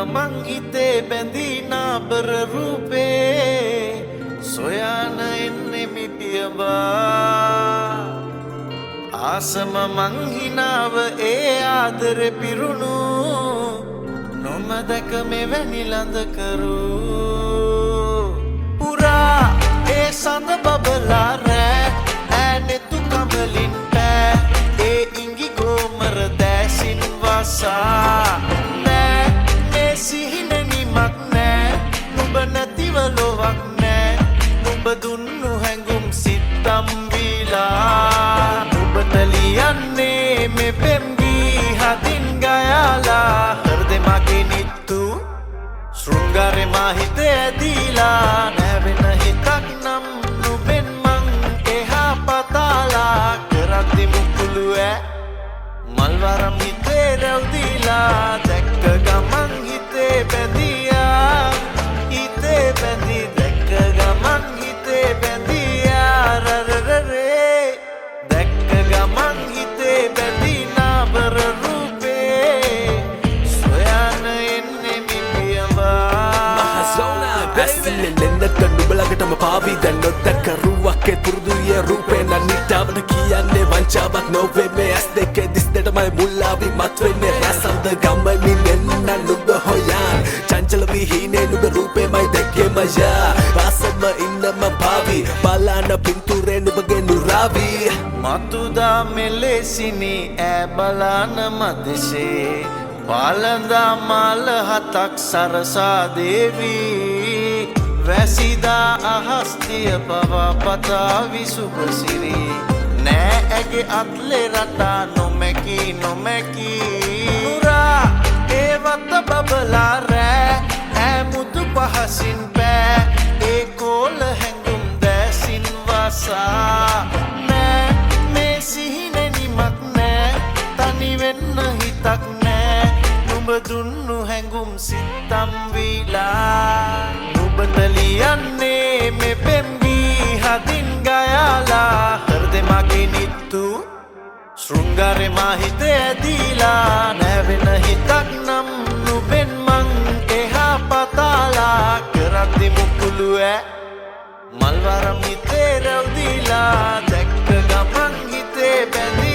ගමන් හිතේ බැඳී නාබර රූපේ සොයන එන්නේ මිපියවා ආසම මං හිනාව ඒ ආදරෙ පිරුණු නොමදක මෙවැනි ළඳ කරු පුරා ඒ සඳ බබලා රෑ ඈනෙතු කඹලින් පෑ ඒ ඉඟි ගෝමර දැසින් වසා නෑ මේ සිහින නිමක් නෑ නුඹ නැතිව ලොවක් නෑ නුඹ දුන්නු හැඟුම් සිත්තම් වීලා නුඹට ලියන්නේ මේ පෙම්ගී හදින් ගයාලා හෘදෙ මගේ නිත්තු ශෘංගාරෙ මා හිතේ ඇදීලා නැවෙන හිතක් නම් නුඹෙන් මං එහා පතාලා කරද්දි මුකුළු ඈ මල්වරම් හිතේ රැව්දීලා දැක්ක ගමන් හිතේ බැඳියා හිතේ බැඳි දැක්ක ගමන් හිතේ බැඳියා රරරරේ දැක්ක ගමන් හිතේ බැඳි නාබර රූපේ සොයන එන්නේ මිපියවා ඇස්සිල්ලෙන් එන්නට නුඹලගටම පාවී දැන් නොදැක්ක රුවක් ඒ පුරුදුය රූපේ නනිටාවට කියන්නේ වංචාවක් නොවේ මේ ඇස් දෙකේ දිස් දෙටමයි මුල්ලාවි මත් වෙන්නේ රසඳ ගමනින් එන්න නුඹ හොයන් චංචල විහිනේ නුඹ රූපේමයි දැක්කේ මයා ආසම ඉන්නම පාවී බලාන පින්තූරේ නුඹගේ නුරාවි මතුදා මෙලෙසිනි ඈ බලාන මදෙසේ පාලඳා මාල හතක් සරසා දේවී වැසිදා අහස්තිය පවා පතාවි සුභසිරි නෑ ඇගේ අත්ලෙ රටා නොමැකී පුරා ඒවත බබලා රෑ ඈමුතු පහසින් පෑ ඒ කෝල හැඟුම් දැසින් වසා නෑ මේ සිහින නිමක් නෑ තනි වෙන්න හිතක් නුඹ දුන්නු හැඟුම් සිත්තම් වීලා නුඹට ලියන්නේ මේ පෙම්ගී හදින් ගයාලා හෘදෙ මගේ නිත්තු ශෘංගාරෙ මා හිතේ ඇදීලා නැවෙන හිතක් නම් නුඹෙන් මං එහා පතාලා කරද්දි මුකුළු ඈ මල්වරම් හිතේ රැව්දීලා දැක්ක ගමන් හිතේ බැඳි